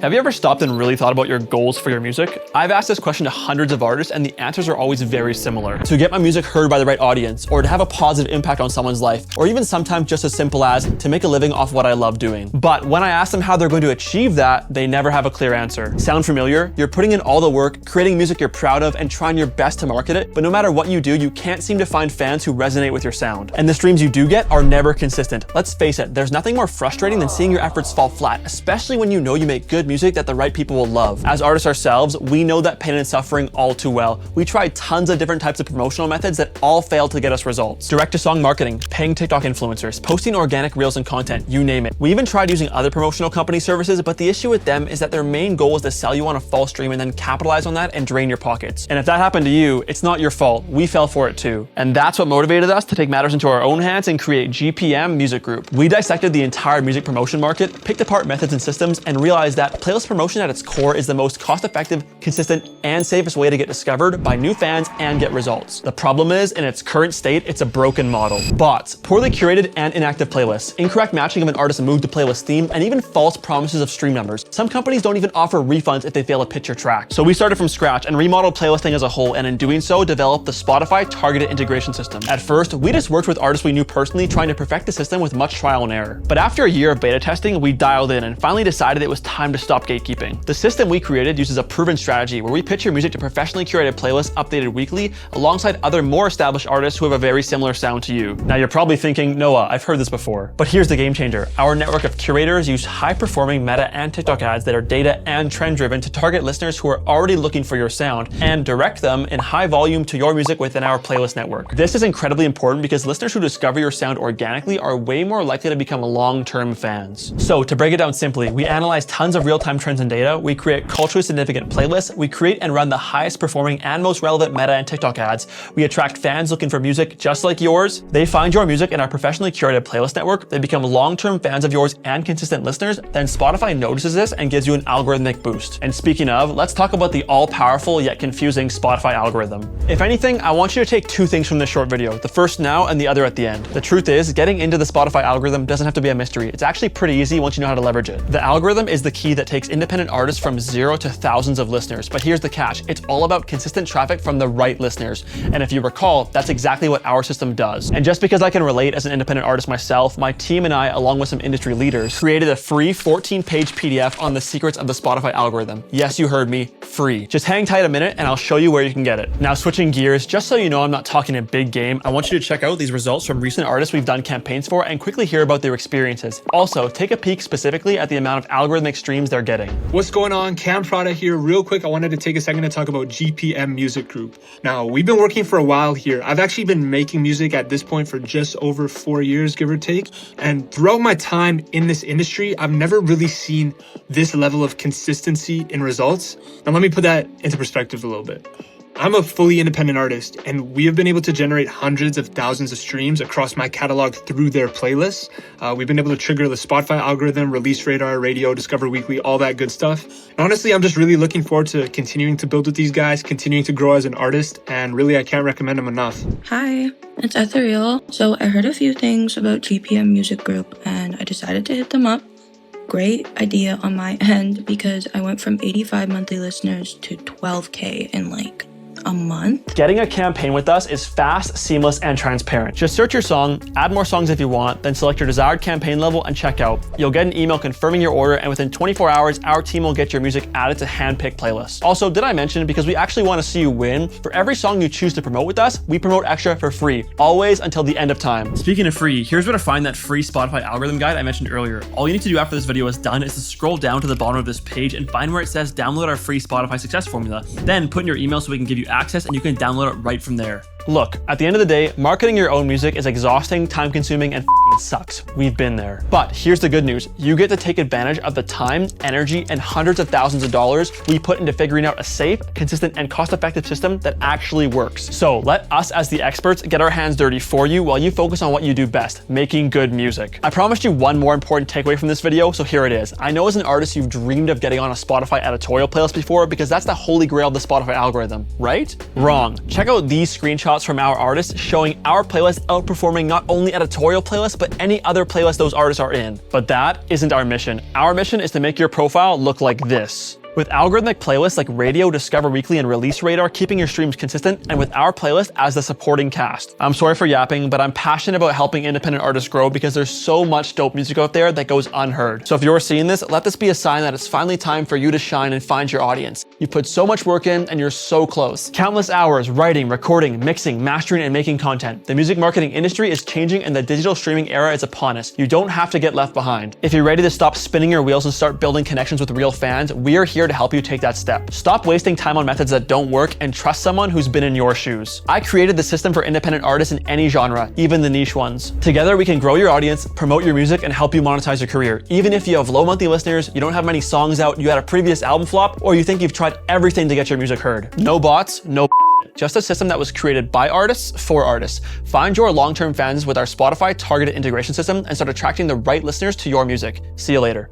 Have you ever stopped and really thought about your goals for your music? I've asked this question to hundreds of artists and the answers are always very similar. To get my music heard by the right audience, or to have a positive impact on someone's life, or even sometimes just as simple as to make a living off what I love doing. But when I ask them how they're going to achieve that, they never have a clear answer. Sound familiar? You're putting in all the work, creating music you're proud of, and trying your best to market it, but no matter what you do, you can't seem to find fans who resonate with your sound. And the streams you do get are never consistent. Let's face it, there's nothing more frustrating than seeing your efforts fall flat, especially when you know you make good music that the right people will love. As artists ourselves, we know that pain and suffering all too well. We tried tons of different types of promotional methods that all failed to get us results. Direct-to-song marketing, paying TikTok influencers, posting organic reels and content, you name it. We even tried using other promotional company services, but the issue with them is that their main goal is to sell you on a false dream and then capitalize on that and drain your pockets. And if that happened to you, it's not your fault. We fell for it too. And that's what motivated us to take matters into our own hands and create GPM Music Group. We dissected the entire music promotion market, picked apart methods and systems, and realized that playlist promotion at its core is the most cost-effective, consistent, and safest way to get discovered by new fans and get results. The problem is, in its current state, it's a broken model. Bots, poorly curated and inactive playlists, incorrect matching of an artist's mood to playlist theme, and even false promises of stream numbers. Some companies don't even offer refunds if they fail to pitch your track. So we started from scratch and remodeled playlisting as a whole, and in doing so, developed the Spotify Targeted Integration System. At first, we just worked with artists we knew personally, trying to perfect the system with much trial and error. But after a year of beta testing, we dialed in and finally decided it was time to stop gatekeeping. The system we created uses a proven strategy where we pitch your music to professionally curated playlists updated weekly alongside other more established artists who have a very similar sound to you. Now you're probably thinking, Noah, I've heard this before. But here's the game changer. Our network of curators use high-performing Meta and TikTok ads that are data and trend-driven to target listeners who are already looking for your sound and direct them in high volume to your music within our playlist network. This is incredibly important because listeners who discover your sound organically are way more likely to become long-term fans. So to break it down simply, we analyze tons of real-time trends and data, we create culturally significant playlists, we create and run the highest performing and most relevant Meta and TikTok ads, we attract fans looking for music just like yours, they find your music in our professionally curated playlist network, they become long-term fans of yours and consistent listeners, then Spotify notices this and gives you an algorithmic boost. And speaking of, let's talk about the all-powerful yet confusing Spotify algorithm. If anything, I want you to take two things from this short video, the first now and the other at the end. The truth is, getting into the Spotify algorithm doesn't have to be a mystery. It's actually pretty easy once you know how to leverage it. The algorithm is the key that takes independent artists from zero to thousands of listeners. But here's the catch. It's all about consistent traffic from the right listeners. And if you recall, that's exactly what our system does. And just because I can relate as an independent artist myself, my team and I, along with some industry leaders, created a free 14-page PDF on the secrets of the Spotify algorithm. Yes, you heard me, free. Just hang tight a minute and I'll show you where you can get it. Now switching gears, just so you know I'm not talking a big game, I want you to check out these results from recent artists we've done campaigns for and quickly hear about their experiences. Also, take a peek specifically at the amount of algorithmic streams they're getting. What's going on? Cam Prada here. Real quick, I wanted to take a second to talk about GPM Music Group. Now, we've been working for a while here. I've actually been making music at this point for just over 4 years, give or take. And throughout my time in this industry, I've never really seen this level of consistency in results. Now, let me put that into perspective a little bit. I'm a fully independent artist, and we have been able to generate hundreds of thousands of streams across my catalog through their playlists. We've been able to trigger the Spotify algorithm, Release Radar, Radio, Discover Weekly, all that good stuff. And honestly, I'm just really looking forward to continuing to build with these guys, continuing to grow as an artist, and really, I can't recommend them enough. Hi, it's Ethereal. So I heard a few things about GPM Music Group, and I decided to hit them up. Great idea on my end because I went from 85 monthly listeners to 12K in like a month. Getting a campaign with us is fast, seamless, and transparent. Just search your song, add more songs if you want, then select your desired campaign level and check out. You'll get an email confirming your order, and within 24 hours, our team will get your music added to hand-picked playlists. Also, did I mention, because we actually want to see you win, for every song you choose to promote with us, we promote extra for free, always until the end of time. Speaking of free, here's where to find that free Spotify algorithm guide I mentioned earlier. All you need to do after this video is done is to scroll down to the bottom of this page and find where it says download our free Spotify success formula. Then put in your email so we can give you access and you can download it right from there. Look, at the end of the day, marketing your own music is exhausting, time-consuming, and sucks. We've been there. But here's the good news. You get to take advantage of the time, energy, and hundreds of thousands of dollars we put into figuring out a safe, consistent, and cost-effective system that actually works. So let us as the experts get our hands dirty for you while you focus on what you do best, making good music. I promised you one more important takeaway from this video, so here it is. I know as an artist you've dreamed of getting on a Spotify editorial playlist before because that's the holy grail of the Spotify algorithm, right? Wrong. Check out these screenshots from our artists showing our playlist outperforming not only editorial playlists, but to any other playlist those artists are in. But that isn't our mission. Our mission is to make your profile look like this. With algorithmic playlists like Radio, Discover Weekly, and Release Radar keeping your streams consistent, and with our playlist as the supporting cast. I'm sorry for yapping, but I'm passionate about helping independent artists grow because there's so much dope music out there that goes unheard. So if you're seeing this, let this be a sign that it's finally time for you to shine and find your audience. You put so much work in and you're so close. Countless hours writing, recording, mixing, mastering, and making content. The music marketing industry is changing and the digital streaming era is upon us. You don't have to get left behind. If you're ready to stop spinning your wheels and start building connections with real fans, we are here to help you take that step. Stop wasting time on methods that don't work and trust someone who's been in your shoes. I created the system for independent artists in any genre, even the niche ones. Together, we can grow your audience, promote your music, and help you monetize your career. Even if you have low monthly listeners, you don't have many songs out, you had a previous album flop, or you think you've tried everything to get your music heard. No bots, no just a system that was created by artists for artists. Find your long-term fans with our Spotify targeted integration system and start attracting the right listeners to your music. See you later.